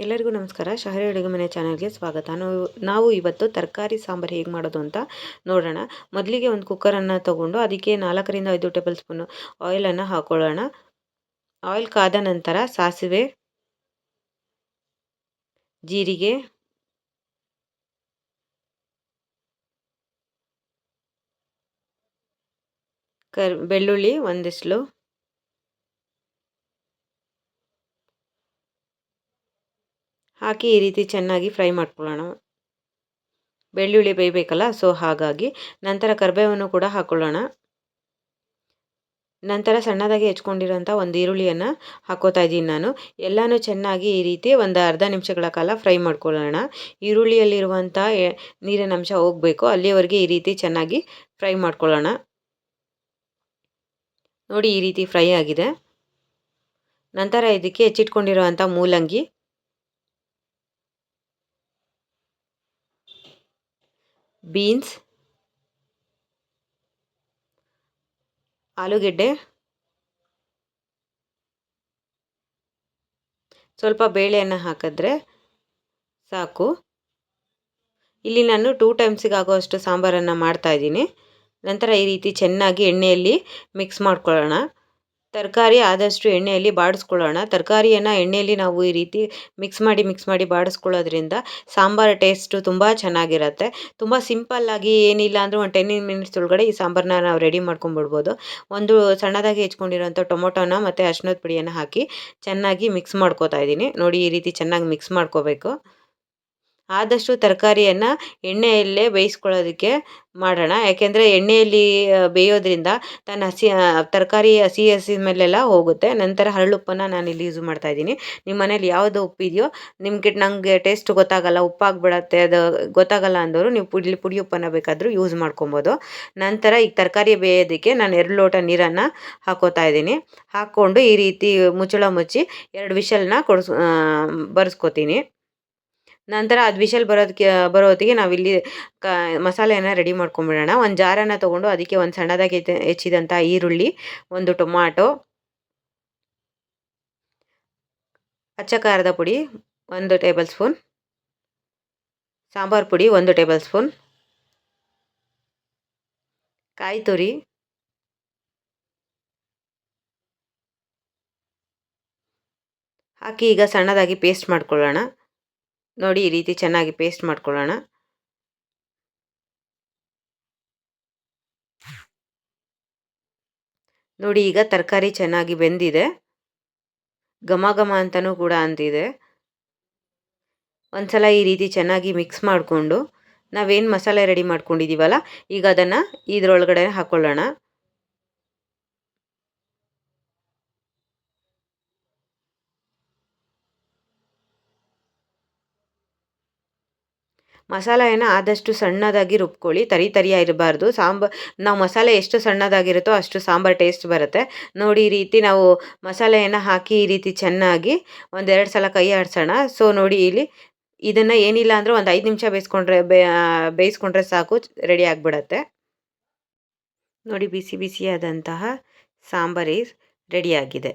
ಎಲ್ಲರಿಗೂ ನಮಸ್ಕಾರ. ಶಹರಿ ಅಡುಗೆ ಮನೆ ಚಾನಲ್ಗೆ ಸ್ವಾಗತ. ನಾವು ಇವತ್ತು ತರಕಾರಿ ಸಾಂಬಾರು ಹೇಗೆ ಮಾಡೋದು ಅಂತ ನೋಡೋಣ. ಮೊದಲಿಗೆ ಒಂದು ಕುಕ್ಕರನ್ನು ತಗೊಂಡು ಅದಕ್ಕೆ 4 ರಿಂದ 5 ಟೇಬಲ್ ಸ್ಪೂನ್ ಆಯಿಲನ್ನು ಹಾಕೊಳ್ಳೋಣ. ಆಯಿಲ್ ಕಾದ ನಂತರ ಸಾಸಿವೆ, ಜೀರಿಗೆ, ಬೆಳ್ಳುಳ್ಳಿ ಒಂದಿಷ್ಟು ಹಾಕಿ ಈ ರೀತಿ ಚೆನ್ನಾಗಿ ಫ್ರೈ ಮಾಡ್ಕೊಳ್ಳೋಣ. ಬೆಳ್ಳುಳ್ಳಿ ಬೇಯಬೇಕಲ್ಲ, ಸೊ ಹಾಗಾಗಿ. ನಂತರ ಕರಿಬೇವನ್ನು ಕೂಡ ಹಾಕೊಳ್ಳೋಣ. ನಂತರ ಸಣ್ಣದಾಗಿ ಹೆಚ್ಕೊಂಡಿರೋಂಥ ಒಂದು ಈರುಳ್ಳಿಯನ್ನು ಹಾಕೋತಾ ಇದ್ದೀನಿ ನಾನು. ಎಲ್ಲನೂ ಚೆನ್ನಾಗಿ ಈ ರೀತಿ ಒಂದು ಅರ್ಧ ನಿಮಿಷಗಳ ಕಾಲ ಫ್ರೈ ಮಾಡ್ಕೊಳ್ಳೋಣ. ಈರುಳ್ಳಿಯಲ್ಲಿರುವಂಥ ನೀರಿನ ಅಂಶ ಹೋಗಬೇಕು, ಅಲ್ಲಿವರೆಗೆ ಈ ರೀತಿ ಚೆನ್ನಾಗಿ ಫ್ರೈ ಮಾಡ್ಕೊಳ್ಳೋಣ. ನೋಡಿ, ಈ ರೀತಿ ಫ್ರೈ ಆಗಿದೆ. ನಂತರ ಇದಕ್ಕೆ ಹೆಚ್ಚಿಟ್ಕೊಂಡಿರುವಂಥ ಮೂಲಂಗಿ, ಬೀನ್ಸ್, ಆಲೂಗೆಡ್ಡೆ, ಸ್ವಲ್ಪ ಬೇಳೆಯನ್ನು ಹಾಕಿದ್ರೆ ಸಾಕು. ಇಲ್ಲಿ ನಾನು 2 ಟೈಮ್ಸಿಗೆ ಆಗೋಷ್ಟು ಸಾಂಬಾರನ್ನು ಮಾಡ್ತಾಯಿದ್ದೀನಿ. ನಂತರ ಈ ರೀತಿ ಚೆನ್ನಾಗಿ ಎಣ್ಣೆಯಲ್ಲಿ ಮಿಕ್ಸ್ ಮಾಡ್ಕೊಳ್ಳೋಣ. ತರಕಾರಿ ಆದಷ್ಟು ಎಣ್ಣೆಯಲ್ಲಿ ಬಾಡಿಸ್ಕೊಳ್ಳೋಣ. ತರಕಾರಿಯನ್ನು ಎಣ್ಣೆಯಲ್ಲಿ ನಾವು ಈ ರೀತಿ ಮಿಕ್ಸ್ ಮಾಡಿ ಬಾಡಿಸ್ಕೊಳ್ಳೋದ್ರಿಂದ ಸಾಂಬಾರ ಟೇಸ್ಟು ತುಂಬ ಚೆನ್ನಾಗಿರುತ್ತೆ. ತುಂಬ ಸಿಂಪಲ್ಲಾಗಿ ಏನಿಲ್ಲ ಅಂದರೂ ಒಂದು 10 ಮಿನಿಟ್ಸ್ ಒಳಗಡೆ ಈ ಸಾಂಬಾರನ್ನ ನಾವು ರೆಡಿ ಮಾಡ್ಕೊಂಡ್ಬಿಡ್ಬೋದು. ಒಂದು ಸಣ್ಣದಾಗಿ ಹೆಚ್ಕೊಂಡಿರೋಂಥ ಟೊಮೊಟೊನ ಮತ್ತು ಅರಿಶಿನದ ಪುಡಿಯನ್ನು ಹಾಕಿ ಚೆನ್ನಾಗಿ ಮಿಕ್ಸ್ ಮಾಡ್ಕೋತಾ ಇದ್ದೀನಿ. ನೋಡಿ, ಈ ರೀತಿ ಚೆನ್ನಾಗಿ ಮಿಕ್ಸ್ ಮಾಡ್ಕೋಬೇಕು. ಆದಷ್ಟು ತರಕಾರಿಯನ್ನು ಎಣ್ಣೆಯಲ್ಲೇ ಬೇಯಿಸ್ಕೊಳ್ಳೋದಕ್ಕೆ ಮಾಡೋಣ. ಯಾಕೆಂದರೆ ಎಣ್ಣೆಯಲ್ಲಿ ಬೇಯೋದ್ರಿಂದ ತನ್ನ ತರಕಾರಿ ಹಸಿ ಮೇಲೆಲ್ಲ ಹೋಗುತ್ತೆ. ನಂತರ ಹರಳುಪ್ಪನ್ನು ನಾನಿಲ್ಲಿ ಯೂಸ್ ಮಾಡ್ತಾಯಿದ್ದೀನಿ. ನಿಮ್ಮ ಮನೇಲಿ ಯಾವುದು ಉಪ್ಪಿದೆಯೋ, ನನಗೆ ಟೇಸ್ಟ್ ಗೊತ್ತಾಗಲ್ಲ, ಉಪ್ಪಾಗ್ಬಿಡತ್ತೆ, ಅದು ಗೊತ್ತಾಗಲ್ಲ ಅಂದವರು ನೀವು ಪುಡಿ ಉಪ್ಪನ್ನು ಬೇಕಾದರೂ ಯೂಸ್ ಮಾಡ್ಕೊಬೋದು. ನಂತರ ಈಗ ತರಕಾರಿ ಬೇಯೋದಕ್ಕೆ ನಾನು 2 ಲೋಟ ನೀರನ್ನು ಹಾಕೋತಾ ಇದ್ದೀನಿ. ಹಾಕ್ಕೊಂಡು ಈ ರೀತಿ ಮುಚ್ಚಳ ಮುಚ್ಚಿ 2 ವಿಷಲ್ನ ಬರ್ಸ್ಕೊತೀನಿ. ನಂತರ ಅದು ವಿಷಲ್ ಬರೋ ಹೊತ್ತಿಗೆ ನಾವಿಲ್ಲಿ ಮಸಾಲೆಯನ್ನು ರೆಡಿ ಮಾಡ್ಕೊಂಬಿಡೋಣ. ಒಂದು ಜಾರನ್ನು ತೊಗೊಂಡು ಅದಕ್ಕೆ ಒಂದು ಸಣ್ಣದಾಗಿ ಹೆಚ್ಚಿದಂಥ ಈರುಳ್ಳಿ, ಒಂದು ಟೊಮಾಟೊ, ಅಚ್ಚ ಖಾರದ ಪುಡಿ 1 ಟೇಬಲ್ ಸ್ಪೂನ್, ಸಾಂಬಾರು ಪುಡಿ 1 ಟೇಬಲ್ ಸ್ಪೂನ್, ಕಾಯಿ ತುರಿ, ಹಾಕಿ ಈಗ ಸಣ್ಣದಾಗಿ ಪೇಸ್ಟ್ ಮಾಡ್ಕೊಳ್ಳೋಣ. ನೋಡಿ, ಈ ರೀತಿ ಚೆನ್ನಾಗಿ ಪೇಸ್ಟ್ ಮಾಡ್ಕೊಳ್ಳೋಣ. ನೋಡಿ, ಈಗ ತರಕಾರಿ ಚೆನ್ನಾಗಿ ಬೆಂದಿದೆ, ಘಮ ಘಮ ಅಂತಲೂ ಕೂಡ ಅಂತಿದೆ. ಒಂದ್ಸಲ ಈ ರೀತಿ ಚೆನ್ನಾಗಿ ಮಿಕ್ಸ್ ಮಾಡಿಕೊಂಡು ನಾವೇನು ಮಸಾಲೆ ರೆಡಿ ಮಾಡ್ಕೊಂಡಿದ್ದೀವಲ್ಲ, ಈಗ ಅದನ್ನು ಇದರೊಳಗಡೆ ಹಾಕ್ಕೊಳ್ಳೋಣ. ಮಸಾಲೆಯನ್ನು ಆದಷ್ಟು ಸಣ್ಣದಾಗಿ ರುಬ್ಕೊಳ್ಳಿ, ತರಿಯಾಗಿ ಇರಬಾರ್ದು. ನಾವು ಮಸಾಲೆ ಎಷ್ಟು ಸಣ್ಣದಾಗಿರುತ್ತೋ ಅಷ್ಟು ಸಾಂಬಾರು ಟೇಸ್ಟ್ ಬರುತ್ತೆ. ನೋಡಿ, ಈ ರೀತಿ ನಾವು ಮಸಾಲೆಯನ್ನು ಹಾಕಿ ಈ ರೀತಿ ಚೆನ್ನಾಗಿ 1-2 ಸಲ ಕೈ ಆಡಿಸೋಣ. ಸೊ ನೋಡಿ, ಇಲ್ಲಿ ಇದನ್ನು ಏನಿಲ್ಲ ಅಂದರೂ ಒಂದು 5 ನಿಮಿಷ ಬೇಯಿಸ್ಕೊಂಡ್ರೆ ಸಾಕು, ರೆಡಿ ಆಗಿಬಿಡತ್ತೆ. ನೋಡಿ, ಬಿಸಿ ಬಿಸಿಯಾದಂತಹ ಸಾಂಬಾರು ರೆಡಿಯಾಗಿದೆ.